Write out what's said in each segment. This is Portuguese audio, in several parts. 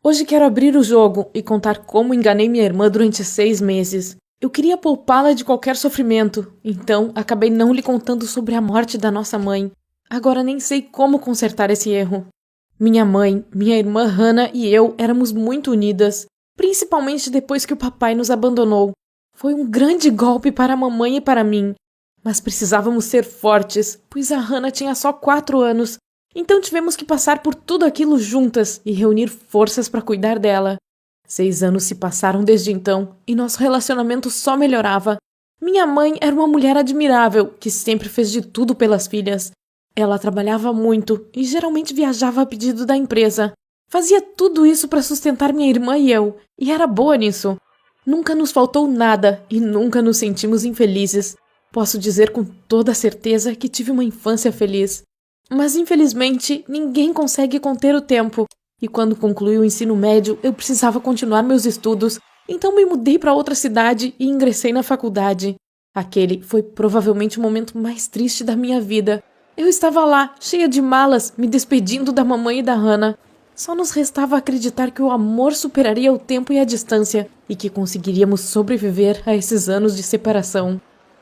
Hoje quero abrir o jogo e contar como enganei minha irmã durante 6 meses. Eu queria poupá-la de qualquer sofrimento, então acabei não lhe contando sobre a morte da nossa mãe. Agora nem sei como consertar esse erro. Minha mãe, minha irmã Hannah e eu éramos muito unidas, principalmente depois que o papai nos abandonou. Foi um grande golpe para a mamãe e para mim. Mas precisávamos ser fortes, pois a Hannah tinha só 4 anos, então tivemos que passar por tudo aquilo juntas e reunir forças para cuidar dela. 6 anos se passaram desde então e nosso relacionamento só melhorava. Minha mãe era uma mulher admirável, que sempre fez de tudo pelas filhas. Ela trabalhava muito e geralmente viajava a pedido da empresa. Fazia tudo isso para sustentar minha irmã e eu, e era boa nisso. Nunca nos faltou nada e nunca nos sentimos infelizes. Posso dizer com toda certeza que tive uma infância feliz. Mas infelizmente ninguém consegue conter o tempo. E quando concluí o ensino médio, eu precisava continuar meus estudos, então me mudei para outra cidade e ingressei na faculdade. Aquele foi provavelmente o momento mais triste da minha vida. Eu estava lá, cheia de malas, me despedindo da mamãe e da Hannah. Só nos restava acreditar que o amor superaria o tempo e a distância e que conseguiríamos sobreviver a esses anos de separação.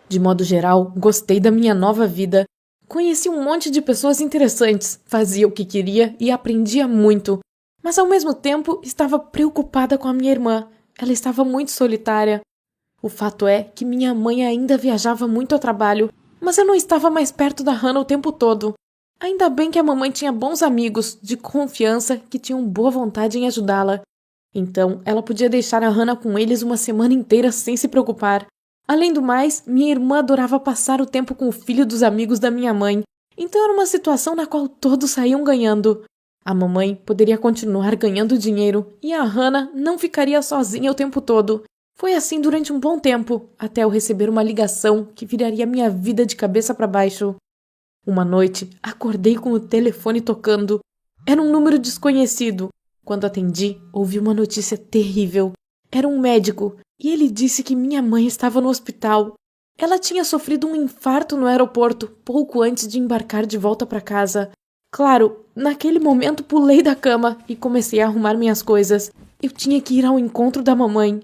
De modo geral, gostei da minha nova vida. Conheci um monte de pessoas interessantes, fazia o que queria e aprendia muito. Mas ao mesmo tempo estava preocupada com a minha irmã. Ela estava muito solitária. O fato é que minha mãe ainda viajava muito ao trabalho, mas eu não estava mais perto da Hannah o tempo todo. Ainda bem que a mamãe tinha bons amigos, de confiança, que tinham boa vontade em ajudá-la. Então, ela podia deixar a Hannah com eles uma semana inteira sem se preocupar. Além do mais, minha irmã adorava passar o tempo com o filho dos amigos da minha mãe, então era uma situação na qual todos saíam ganhando. A mamãe poderia continuar ganhando dinheiro e a Hannah não ficaria sozinha o tempo todo. Foi assim durante um bom tempo, até eu receber uma ligação que viraria minha vida de cabeça para baixo. Uma noite, acordei com o telefone tocando. Era um número desconhecido. Quando atendi, ouvi uma notícia terrível. Era um médico, e ele disse que minha mãe estava no hospital. Ela tinha sofrido um infarto no aeroporto, pouco antes de embarcar de volta para casa. Claro, naquele momento pulei da cama e comecei a arrumar minhas coisas. Eu tinha que ir ao encontro da mamãe.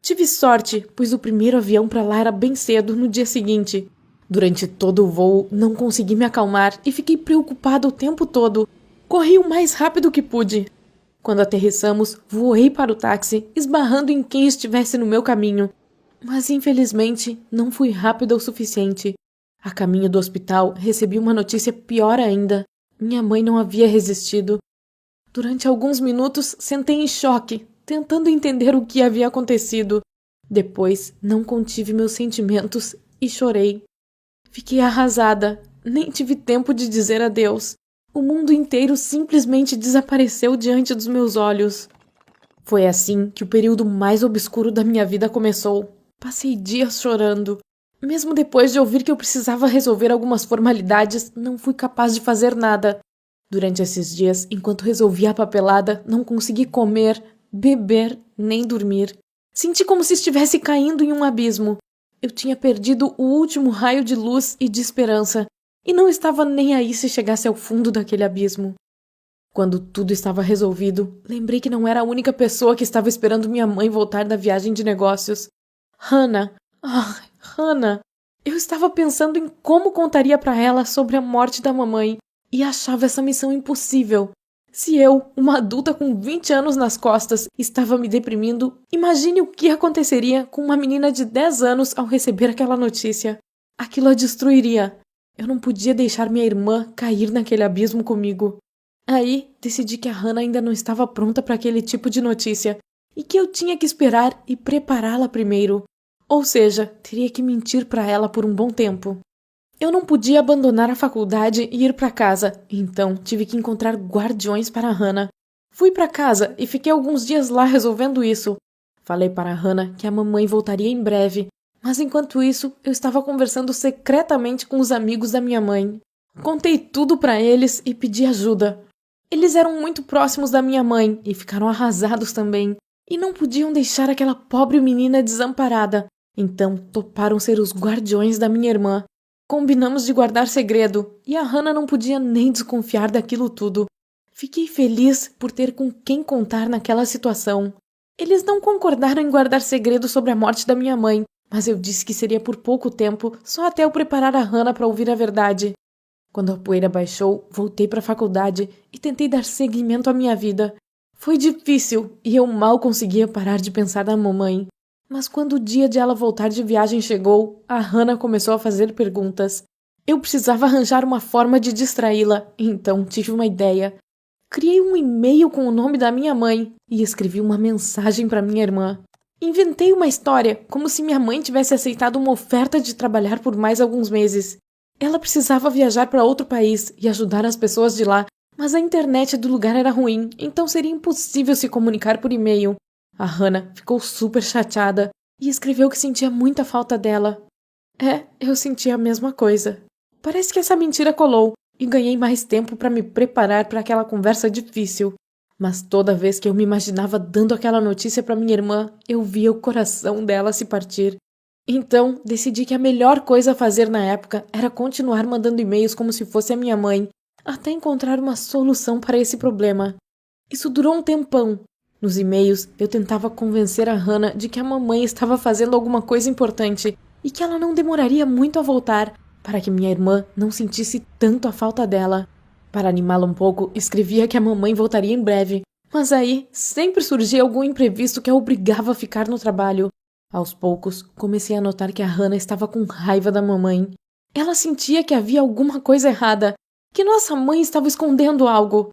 Tive sorte, pois o primeiro avião para lá era bem cedo, no dia seguinte. Durante todo o voo, não consegui me acalmar e fiquei preocupada o tempo todo. Corri o mais rápido que pude. Quando aterrissamos, voei para o táxi, esbarrando em quem estivesse no meu caminho. Mas, infelizmente, não fui rápida o suficiente. A caminho do hospital, recebi uma notícia pior ainda. Minha mãe não havia resistido. Durante alguns minutos, sentei em choque, tentando entender o que havia acontecido. Depois, não contive meus sentimentos e chorei. Fiquei arrasada, nem tive tempo de dizer adeus. O mundo inteiro simplesmente desapareceu diante dos meus olhos. Foi assim que o período mais obscuro da minha vida começou. Passei dias chorando. Mesmo depois de ouvir que eu precisava resolver algumas formalidades, não fui capaz de fazer nada. Durante esses dias, enquanto resolvia a papelada, não consegui comer, beber, nem dormir. Senti como se estivesse caindo em um abismo. Eu tinha perdido o último raio de luz e de esperança, e não estava nem aí se chegasse ao fundo daquele abismo. Quando tudo estava resolvido, lembrei que não era a única pessoa que estava esperando minha mãe voltar da viagem de negócios. Hannah! Ah, Hannah! Eu estava pensando em como contaria para ela sobre a morte da mamãe, e achava essa missão impossível. Se eu, uma adulta com 20 anos nas costas, estava me deprimindo, imagine o que aconteceria com uma menina de 10 anos ao receber aquela notícia. Aquilo a destruiria. Eu não podia deixar minha irmã cair naquele abismo comigo. Aí, decidi que a Hannah ainda não estava pronta para aquele tipo de notícia, e que eu tinha que esperar e prepará-la primeiro. Ou seja, teria que mentir para ela por um bom tempo. Eu não podia abandonar a faculdade e ir para casa, então tive que encontrar guardiões para a Hannah. Fui para casa e fiquei alguns dias lá resolvendo isso. Falei para a Hannah que a mamãe voltaria em breve, mas enquanto isso eu estava conversando secretamente com os amigos da minha mãe. Contei tudo para eles e pedi ajuda. Eles eram muito próximos da minha mãe e ficaram arrasados também, e não podiam deixar aquela pobre menina desamparada, então toparam ser os guardiões da minha irmã. Combinamos de guardar segredo, e a Hannah não podia nem desconfiar daquilo tudo. Fiquei feliz por ter com quem contar naquela situação. Eles não concordaram em guardar segredo sobre a morte da minha mãe, mas eu disse que seria por pouco tempo, só até eu preparar a Hannah para ouvir a verdade. Quando a poeira baixou, voltei para a faculdade e tentei dar seguimento à minha vida. Foi difícil e eu mal conseguia parar de pensar na mamãe. Mas quando o dia de ela voltar de viagem chegou, a Hannah começou a fazer perguntas. Eu precisava arranjar uma forma de distraí-la, então tive uma ideia. Criei um e-mail com o nome da minha mãe e escrevi uma mensagem para minha irmã. Inventei uma história, como se minha mãe tivesse aceitado uma oferta de trabalhar por mais alguns meses. Ela precisava viajar para outro país e ajudar as pessoas de lá, mas a internet do lugar era ruim, então seria impossível se comunicar por e-mail. A Hannah ficou super chateada e escreveu que sentia muita falta dela. Eu sentia a mesma coisa. Parece que essa mentira colou e ganhei mais tempo para me preparar para aquela conversa difícil. Mas toda vez que eu me imaginava dando aquela notícia para minha irmã, eu via o coração dela se partir. Então, decidi que a melhor coisa a fazer na época era continuar mandando e-mails como se fosse a minha mãe, até encontrar uma solução para esse problema. Isso durou um tempão. Nos e-mails, eu tentava convencer a Hannah de que a mamãe estava fazendo alguma coisa importante e que ela não demoraria muito a voltar, para que minha irmã não sentisse tanto a falta dela. Para animá-la um pouco, escrevia que a mamãe voltaria em breve, mas aí sempre surgia algum imprevisto que a obrigava a ficar no trabalho. Aos poucos, comecei a notar que a Hannah estava com raiva da mamãe. Ela sentia que havia alguma coisa errada, que nossa mãe estava escondendo algo.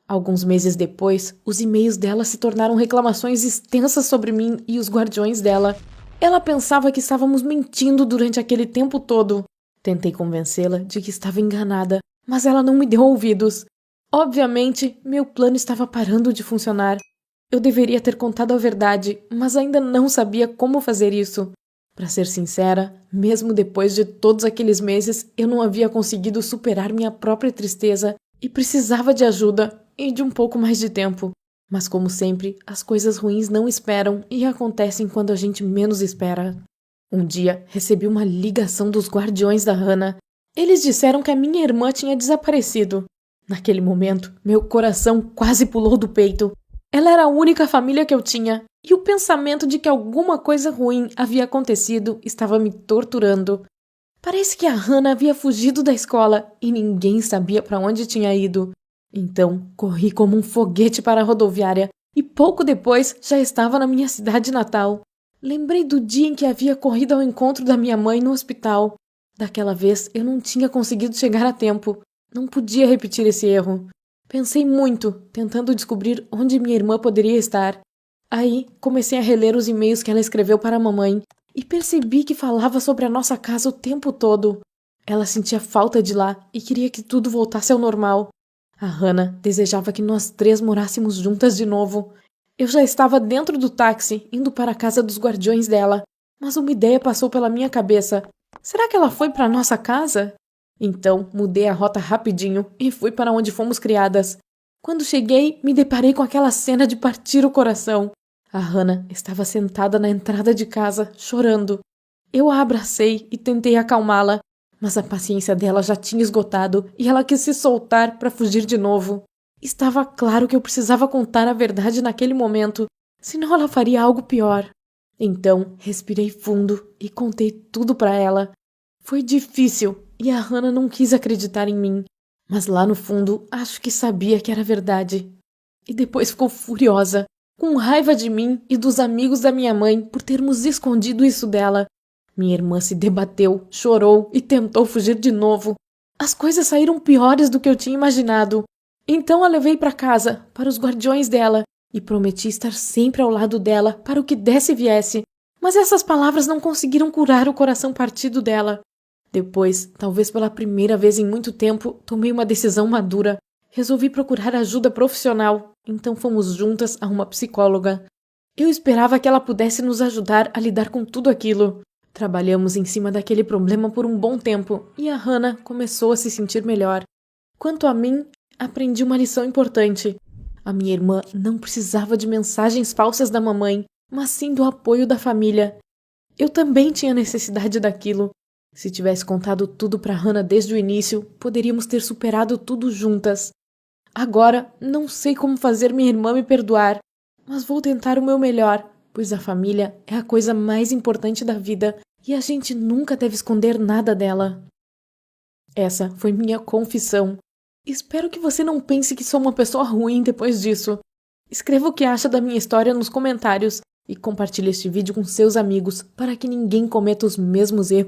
Alguns meses depois, os e-mails dela se tornaram reclamações extensas sobre mim e os guardiões dela. Ela pensava que estávamos mentindo durante aquele tempo todo. Tentei convencê-la de que estava enganada, mas ela não me deu ouvidos. Obviamente, meu plano estava parando de funcionar. Eu deveria ter contado a verdade, mas ainda não sabia como fazer isso. Para ser sincera, mesmo depois de todos aqueles meses, eu não havia conseguido superar minha própria tristeza e precisava de ajuda e de um pouco mais de tempo. Mas como sempre, as coisas ruins não esperam e acontecem quando a gente menos espera. Um dia, recebi uma ligação dos guardiões da Hannah. Eles disseram que a minha irmã tinha desaparecido. Naquele momento, meu coração quase pulou do peito. Ela era a única família que eu tinha, e o pensamento de que alguma coisa ruim havia acontecido estava me torturando. Parece que a Hannah havia fugido da escola e ninguém sabia para onde tinha ido. Então, corri como um foguete para a rodoviária e pouco depois já estava na minha cidade natal. Lembrei do dia em que havia corrido ao encontro da minha mãe no hospital. Daquela vez eu não tinha conseguido chegar a tempo. Não podia repetir esse erro. Pensei muito, tentando descobrir onde minha irmã poderia estar. Aí, comecei a reler os e-mails que ela escreveu para a mamãe e percebi que falava sobre a nossa casa o tempo todo. Ela sentia falta de lá e queria que tudo voltasse ao normal. A Hannah desejava que nós três morássemos juntas de novo. Eu já estava dentro do táxi, indo para a casa dos guardiões dela, mas uma ideia passou pela minha cabeça. Será que ela foi para a nossa casa? Então, mudei a rota rapidinho e fui para onde fomos criadas. Quando cheguei, me deparei com aquela cena de partir o coração. A Hannah estava sentada na entrada de casa, chorando. Eu a abracei e tentei acalmá-la, mas a paciência dela já tinha esgotado e ela quis se soltar para fugir de novo. Estava claro que eu precisava contar a verdade naquele momento, senão ela faria algo pior. Então, respirei fundo e contei tudo para ela. Foi difícil e a Hannah não quis acreditar em mim, mas lá no fundo acho que sabia que era verdade. E depois ficou furiosa, com raiva de mim e dos amigos da minha mãe por termos escondido isso dela. Minha irmã se debateu, chorou e tentou fugir de novo. As coisas saíram piores do que eu tinha imaginado. Então a levei para casa, para os guardiões dela, e prometi estar sempre ao lado dela para o que desse e viesse. Mas essas palavras não conseguiram curar o coração partido dela. Depois, talvez pela primeira vez em muito tempo, tomei uma decisão madura. Resolvi procurar ajuda profissional, então fomos juntas a uma psicóloga. Eu esperava que ela pudesse nos ajudar a lidar com tudo aquilo. Trabalhamos em cima daquele problema por um bom tempo e a Hannah começou a se sentir melhor. Quanto a mim, aprendi uma lição importante. A minha irmã não precisava de mensagens falsas da mamãe, mas sim do apoio da família. Eu também tinha necessidade daquilo. Se tivesse contado tudo para Hannah desde o início, poderíamos ter superado tudo juntas. Agora, não sei como fazer minha irmã me perdoar, mas vou tentar o meu melhor, pois a família é a coisa mais importante da vida e a gente nunca deve esconder nada dela. Essa foi minha confissão. Espero que você não pense que sou uma pessoa ruim depois disso. Escreva o que acha da minha história nos comentários e compartilhe este vídeo com seus amigos para que ninguém cometa os mesmos erros